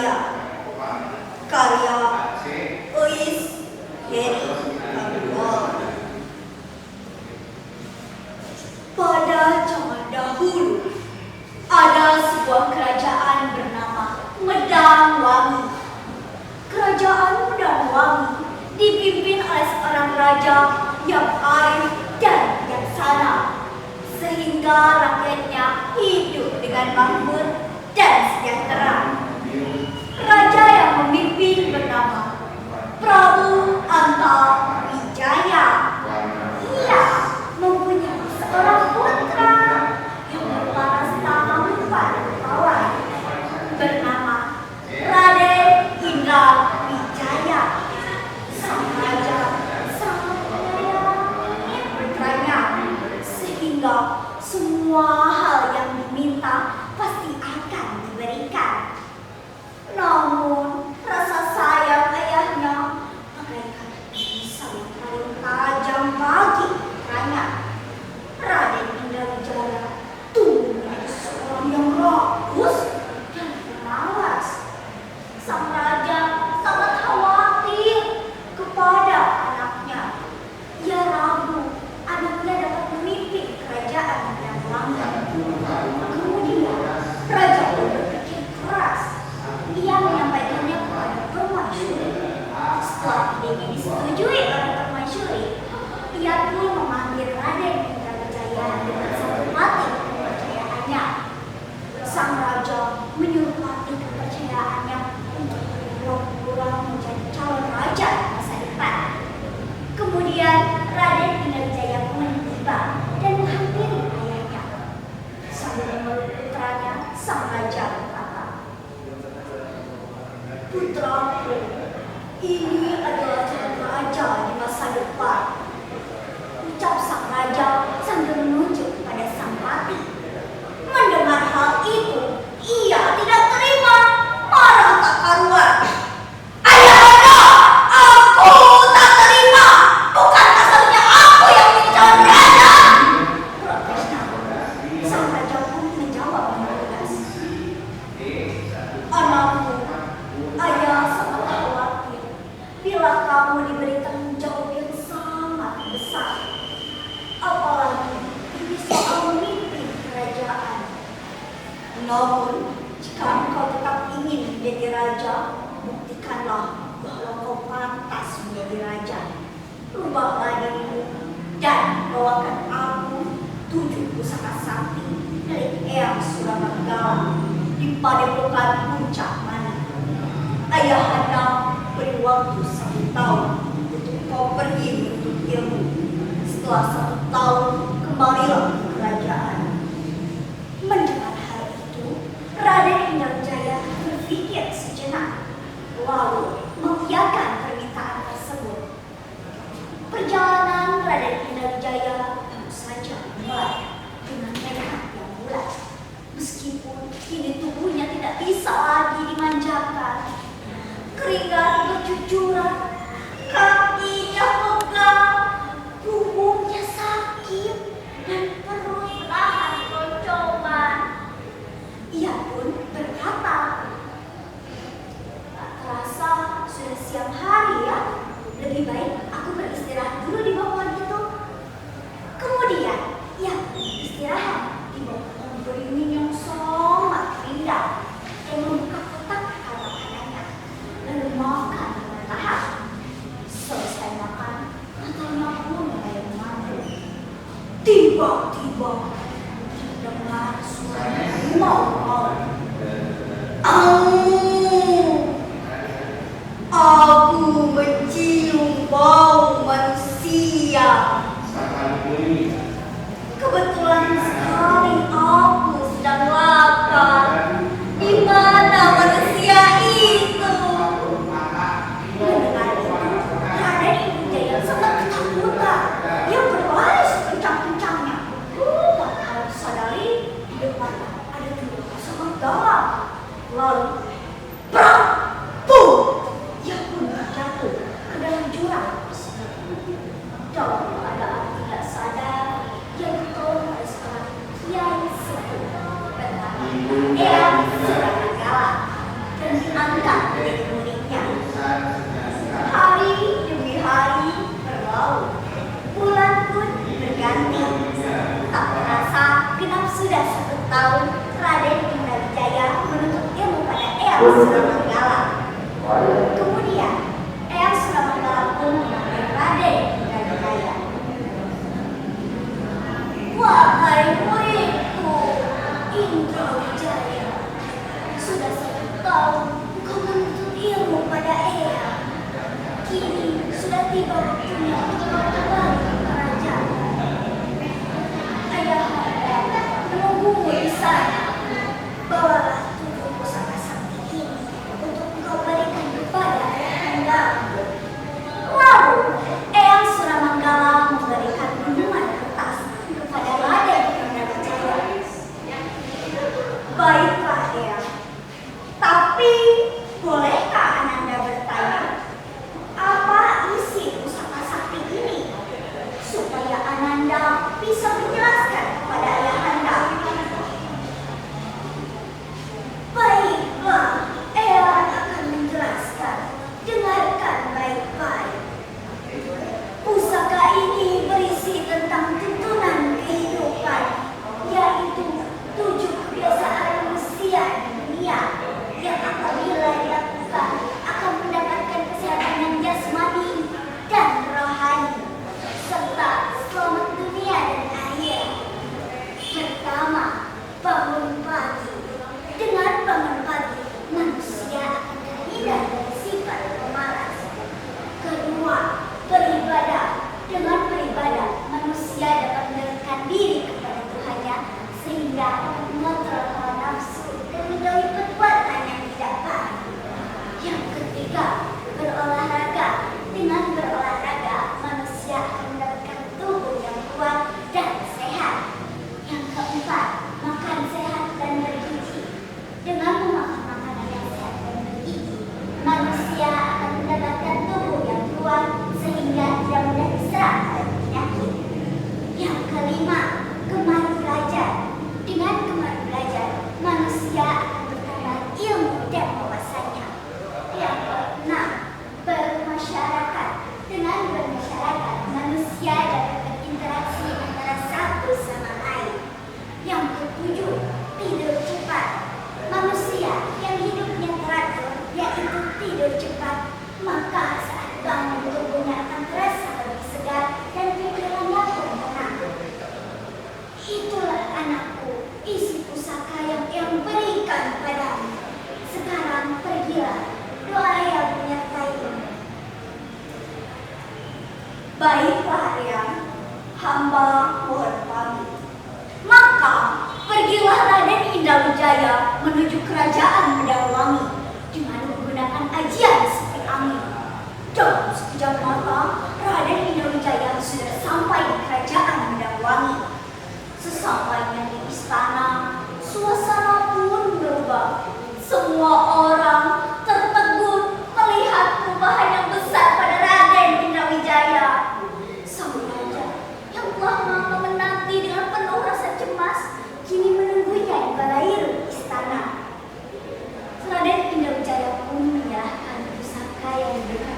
Jaya, karya Uis Heri Kanwar. Pada zaman dahulu ada sebuah kerajaan bernama Medangwangi. Kerajaan Medangwangi dipimpin oleh seorang raja yang arif dan bijaksana, sehingga rakyatnya hidup dengan makmur dan sejahtera. Raja yang memimpin bernama Prabu Antawijaya. Ia mempunyai seorang putra yang berparas tampan rupawan bernama Raden Indrawijaya. Sang raja sangat menyayangi putranya, sehingga semua hal yang diminta pasti akan diberikan. Namun rasa sayang ayahnya bagaikan pisau yang paling tajam bagi putranya. Raden Indrawijaya tumbuh menjadi seorang yang rakus dan pemalas. Sang raja sangat khawatir kepada anaknya. Ia ragu anaknya dapat memimpin kerajaan yang langgang. Kemudian raja pun berpikir keras. Ia menyampaikannya kepada permaisuri. Setelah idenya disetujui oleh permaisuri, ia pun memanggil Raden Indrawijaya dengan satu mati kepercayaannya. Sang raja menyuruh mati kepercayaannya untuk berpura-pura menjadi calon raja di masa depan. Kemudian Raden Indrawijaya pun tiba dan menghampiri ayahnya. Sambil memeluk putranya, sang raja berkata, "Putraku, ini adalah calon raja di masa depan," ucap sang raja sambil menunjuk pada sang pati. Mendengar hal itu, ia tidak terima, marah tak karuan. "Ayahanda, aku tak terima. Bukankah seharusnya aku yang menjadi calon raja?" protesnya. Sang raja pun menjawab dengan tegas, "Anakku, ayah sangat khawatir bila kamu diberi tanggung jawab yang sangat besar. Apalagi ini soal memimpin kerajaan. Namun, jika engkau tetap ingin menjadi raja, buktikanlah bahwa kau pantas menjadi raja. Rubahlah dirimu dan bawakan aku 7 pusaka sakti milik Eyang Suramanggala di padepokan Puncak Mani. Ayahanda beri waktu 1 tahun untuk kau pergi menuntut ilmu. Setelah 1 tahun, kembalilah ke kerajaan." Mendengar hal itu, Raden Indrawijaya berpikir sejenak, lalu mengiyakan permintaan tersebut. Perjalanan Raden Indrawijaya tentu saja dimulai dengan tekad yang bulat. Meskipun kini tubuhnya tidak bisa lagi dimanjakan, keringat bercucuran, kakinya pegal, punggungnya sakit, dan perut menahan roncongan. Ia pun berkata, "Tak terasa sudah siang hari ya. Lebih baik aku beristirahat dulu di bawah pohon itu." Kemudian ia pun istirahat di bawah pohon beringin yang sangat indah dan membuka kotak makanannya, lalu makan dengan lahap. Selesai makan, matanya pun mulai mengantuk. Tiba-tiba terdengar suara harimau. Aku mencium bau manusia. Kebetulan sekali aku sedang lapar. Di mana manusia itu? Mendengar itu, Raden Indrawijaya sangat ketakutan. Ia berlari sekencang-kencangnya. Tanpa sadari, di depan ada jurang sangat dalam. Lalu, prak! Boom! Ia pun terjatuh ke dalam jurang tersebut. Dalam keadaan tidak sadar, ia ditolong oleh seorang kiai sepuh bernama Eyang Suramanggala dan diangkat Suramanggala. Kemudian Eyang Suramanggala pun memanggil Raden Indrajaya. Wahai muridku Indrajaya, sudah 1 tahun kau menuntut ilmu pada Eyang. Kini sudah tiba waktunya untuk kembali ke kerajaan. Ayahanda menunggumu di sana. Bawalah 7 pusaka sakti ini untuk engkau berikan kepada ayahanda. Lalu Eyang Suramanggala memberikan gunungan kertas kepada Raden Indrajaya. Baiklah Eyang, tapi bolehkah Ananda bertanya apa isi pusaka sakti ini supaya Ananda bisa menjelaskan kepada ayahanda? Baiklah, Eyang akan menjelaskan. Dengarkan baik-baik. Pusaka ini berisi tentang tuntunan kehidupan, yaitu 7 kebiasaan manusia di dunia yang apabila dilakukan akan mendapatkan kesehatan yang jasmani dan rohani, serta selamat dunia dan akhirat. Pertama, bangun pagi. Dengan bangun pagi, manusia akan terhindar dari sifat pemalas. Kedua, beribadah. Dengan beribadah, manusia dapat mendekatkan diri kepada Tuhannya sehingga mengontrol hawa nafsu dan menjauhi perbuatan yang tidak baik. Yang ketiga, berolahraga. Dengan berolahraga, manusia akan mendapatkan tubuh yang kuat dan sehat. Yang keempat, makan sehat dan bergizi. Dengan memakan makanan yang sehat dan bergizi, manusia akan mendapatkan tubuh yang kuat sehingga tidak mudah diserang oleh penyakit. Yang kelima, gemar belajar. Dengan gemar belajar, manusia akan bertambah ilmu dan wawasannya. Yang keenam, bermasyarakat. Dengan bermasyarakat, manusia dapat berinteraksi antara satu sama lain. Yang ketujuh, tidur cepat. Manusia yang hidupnya teratur, yaitu tidur cepat, maka saat bangun tubuhnya akan terasa lebih segar dan pikirannya pun tenang. Itulah anakku, isi pusaka yang berikan padamu. Sekarang pergilah, doa yang menyertaimu. Baiklah Eyang, hamba mohon pamit. Maka pergilah Raden Indrajaya menuju kerajaan Medawangi dengan menggunakan ajian seperti angin. Dalam sekejap mata, Raden Indrajaya sudah sampai di kerajaan Medawangi. Sesampainya di istana, suasana pun berubah. Semua orang tertegun melihat perubahan yang besar pada Raden Indrajaya. Sang raja yang telah lama menanti dengan penuh rasa cemas kini menunggunya di balairu istana. Raden Indrajaya pun menyerahkan pusaka yang diberikan